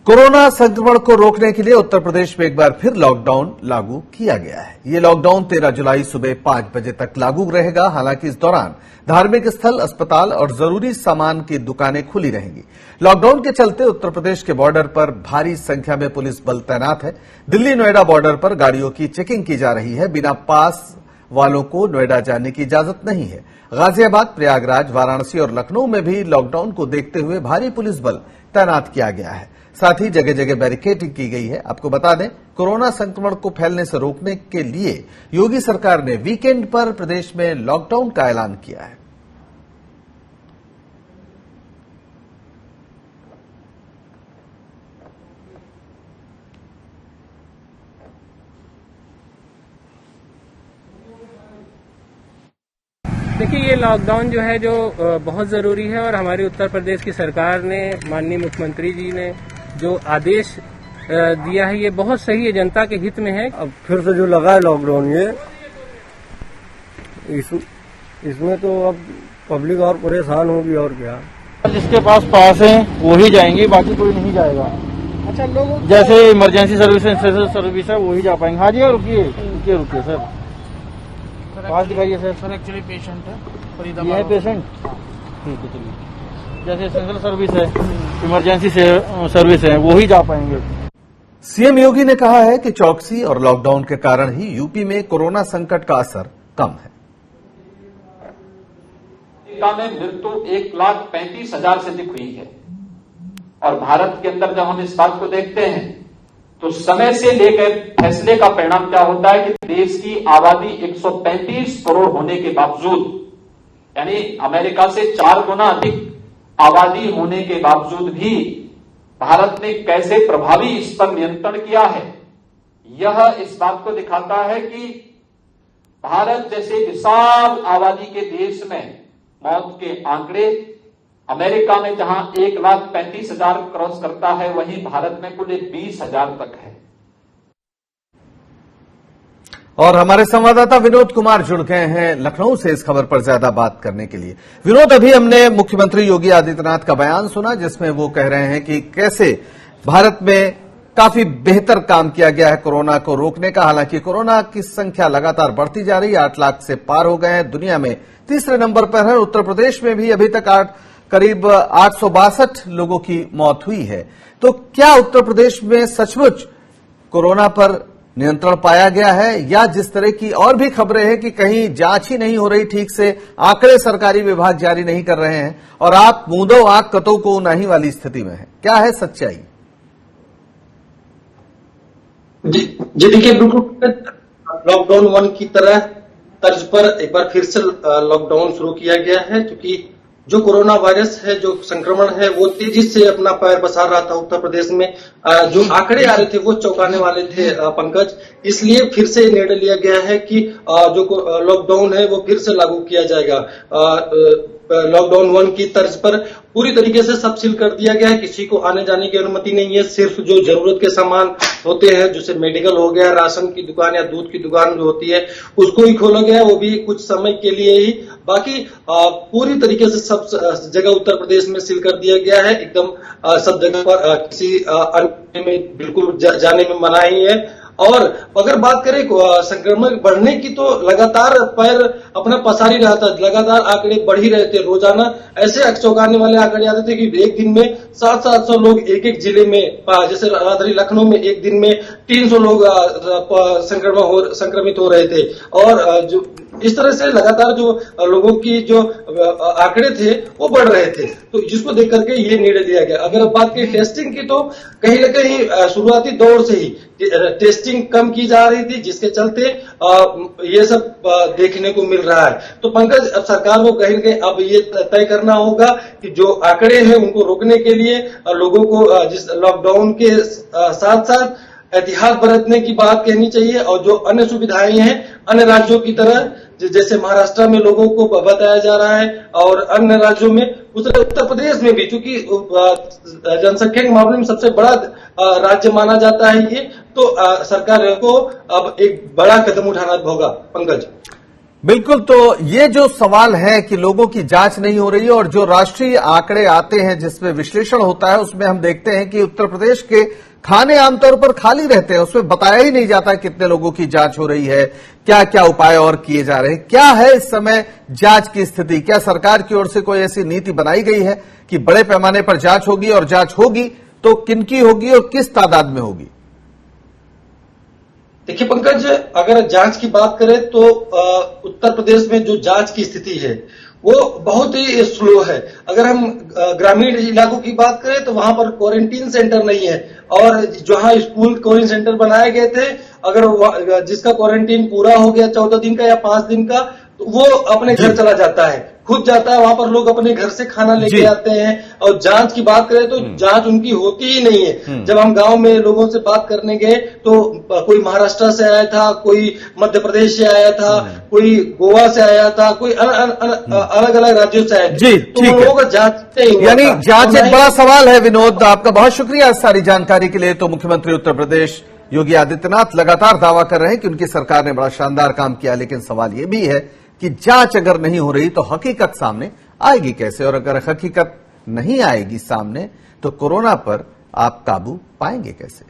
Corona संक्रमण को रोकने के लिए उत्तर प्रदेश में एक बार फिर लॉकडाउन लागू किया गया है। ये लॉकडाउन 13 जुलाई सुबह 5 बजे तक लागू रहेगा। हालांकि इस दौरान धार्मिक स्थल, अस्पताल और जरूरी सामान की दुकानें खुली रहेंगी। लॉकडाउन के चलते उत्तर प्रदेश के बॉर्डर पर भारी संख्या में पुलिस बल तैनात है। दिल्ली नोएडा बॉर्डर पर गाड़ियों की चेकिंग की जा रही है। बिना पास वालों को नोएडा जाने की इजाजत नहीं है। गाजियाबाद, प्रयागराज, वाराणसी और लखनऊ में भी लॉकडाउन को देखते हुए भारी पुलिस बल तैनात किया गया है। साथ ही जगह जगह बैरिकेडिंग की गई है। आपको बता दें, कोरोना संक्रमण को फैलने से रोकने के लिए योगी सरकार ने वीकेंड पर प्रदेश में लॉकडाउन का ऐलान किया है। देखिए, ये लॉकडाउन जो है जो बहुत जरूरी है और हमारी उत्तर प्रदेश की सरकार ने, माननीय मुख्यमंत्री जी ने जो आदेश दिया है ये बहुत सही है, जनता के हित में है। अब फिर से जो लगा है लॉकडाउन इसमें तो अब पब्लिक और परेशान होगी और क्या। जिसके पास है वो ही जाएंगे, बाकी कोई नहीं जाएगा। अच्छा, लोग जैसे इमरजेंसी सर्विस सर्विस है वो ही जा पाएंगे। हाँ जी, रुकिए सर, पास दिखाइए सर। एक्चुअली पेशेंट है, ये है पेशेंट। ठीक है, चलिए। जैसे एसेंशियल सर्विस है, इमरजेंसी सर्विस है, वो ही जा पाएंगे। सीएम योगी ने कहा है कि चौकसी और लॉकडाउन के कारण ही यूपी में कोरोना संकट का असर कम है। अमेरिका में मृत्यु 1,35,000 से अधिक हुई है और भारत के अंदर जब हम इस बात को देखते हैं तो समय से लेकर फैसले का परिणाम क्या होता है कि देश की आबादी 135 करोड़ होने के बावजूद, यानी अमेरिका से 4 गुना अधिक आबादी होने के बावजूद भी भारत ने कैसे प्रभावी इस पर नियंत्रण किया है, यह इस बात को दिखाता है कि भारत जैसे विशाल आबादी के देश में मौत के आंकड़े अमेरिका में जहां 1,35,000 क्रॉस करता है, वहीं भारत में कुल 20,000 तक है। और हमारे संवाददाता विनोद कुमार जुड़ गए हैं लखनऊ से इस खबर पर ज्यादा बात करने के लिए। विनोद, अभी हमने मुख्यमंत्री योगी आदित्यनाथ का बयान सुना जिसमें वो कह रहे हैं कि कैसे भारत में काफी बेहतर काम किया गया है कोरोना को रोकने का। हालांकि कोरोना की संख्या लगातार बढ़ती जा रही है, 8 लाख से पार हो गए हैं, दुनिया में तीसरे नंबर पर है। उत्तर प्रदेश में भी अभी तक करीब 862 लोगों की मौत हुई है। तो क्या उत्तर प्रदेश में सचमुच कोरोना पर नियंत्रण पाया गया है, या जिस तरह की और भी खबरें हैं कि कहीं जांच ही नहीं हो रही ठीक से, आंकड़े सरकारी विभाग जारी नहीं कर रहे हैं और आप मूंदो आंख कतो को नाही वाली स्थिति में है? क्या है सच्चाई? जी देखिए, बिल्कुल लॉकडाउन 1 की तरह तर्ज पर एक बार फिर से लॉकडाउन शुरू किया गया है, क्योंकि जो कोरोना वायरस है, जो संक्रमण है, वो तेजी से अपना पैर पसार रहा था उत्तर प्रदेश में। जो आंकड़े आ रहे थे वो चौंकाने वाले थे पंकज। इसलिए फिर से निर्णय लिया गया है कि जो लॉकडाउन है वो फिर से लागू किया जाएगा। लॉकडाउन 1 की तर्ज पर पूरी तरीके से सब सील कर दिया गया है। किसी को आने जाने की अनुमति नहीं है। सिर्फ जो जरूरत के सामान होते हैं, जैसे मेडिकल हो गया, राशन की दुकान या दूध की दुकान जो होती है, उसको ही खोला गया, वो भी कुछ समय के लिए ही। बाकी पूरी तरीके से सब जगह उत्तर प्रदेश में सील कर दिया गया है। एकदम सब जगह पर किसी अन्य में बिल्कुल जाने में मनाही है। और अगर बात करें संक्रमण बढ़ने की, तो लगातार पैर अपना पसार ही रहा था, लगातार आंकड़े बढ़ ही रहे थे। रोजाना ऐसे चौंकाने वाले आंकड़े आते थे कि एक दिन में 700 लोग एक जिले में, जैसे राजधानी लखनऊ में एक दिन में 300 लोग संक्रमित हो रहे थे। और जो इस तरह से लगातार जो लोगों की जो आंकड़े थे वो बढ़ रहे थे, तो जिसको देख करके ये निर्णय लिया गया। अगर बात करें टेस्टिंग की, तो कहीं न कहीं शुरुआती दौर से ही टेस्टिंग कम की जा रही थी, जिसके चलते ये सब देखने को मिल रहा है। तो पंकज, अब सरकार को कहीं न कहीं अब ये तय करना होगा कि जो आंकड़े हैं उनको रोकने के लिए लोगों को जिस लॉकडाउन के साथ साथ एहतियात बरतने की बात कहनी चाहिए। और जो अन्य सुविधाएं हैं अन्य राज्यों की तरह, जैसे महाराष्ट्र में लोगों को बताया जा रहा है और अन्य राज्यों में, उत्तर प्रदेश में भी, क्योंकि जनसंख्या के मामले में सबसे बड़ा राज्य माना जाता है ये, तो सरकार को अब एक बड़ा कदम उठाना होगा। पंकज, बिल्कुल, तो ये जो सवाल है कि लोगों की जांच नहीं हो रही है और जो राष्ट्रीय आंकड़े आते हैं जिसमें विश्लेषण होता है उसमें हम देखते हैं कि उत्तर प्रदेश के खाने आमतौर पर खाली रहते हैं, उसमें बताया ही नहीं जाता कितने लोगों की जांच हो रही है, क्या क्या उपाय और किए जा रहे हैं। क्या है इस समय जांच की स्थिति? क्या सरकार की ओर से कोई ऐसी नीति बनाई गई है कि बड़े पैमाने पर जांच होगी, और जांच होगी तो किनकी होगी और किस तादाद में होगी? देखिए पंकज, अगर जांच की बात करें तो उत्तर प्रदेश में जो जांच की स्थिति है वो बहुत ही स्लो है। अगर हम ग्रामीण इलाकों की बात करें तो वहां पर क्वारंटीन सेंटर नहीं है, और जहां स्कूल क्वारंटीन सेंटर बनाए गए थे, अगर जिसका क्वारंटीन पूरा हो गया 14 दिन का या 5 दिन का, तो वो अपने घर चला जाता है, खुद जाता है, वहां पर लोग अपने घर से खाना लेके आते हैं। और जांच की बात करें तो जांच उनकी होती ही नहीं है। जब हम गांव में लोगों से बात करने गए तो कोई महाराष्ट्र से आया था, कोई मध्य प्रदेश से आया था, कोई गोवा से आया था, कोई अलग अलग राज्यों से आया था, तो उन लोगों का जांच यानी जांच एक बड़ा सवाल है। विनोद, आपका बहुत शुक्रिया इस सारी जानकारी के लिए। तो मुख्यमंत्री उत्तर प्रदेश योगी आदित्यनाथ लगातार दावा कर रहे हैं कि उनकी सरकार ने बड़ा शानदार काम किया, लेकिन सवाल यह भी है कि जांच अगर नहीं हो रही तो हकीकत सामने आएगी कैसे, और अगर हकीकत नहीं आएगी सामने तो कोरोना पर आप काबू पाएंगे कैसे?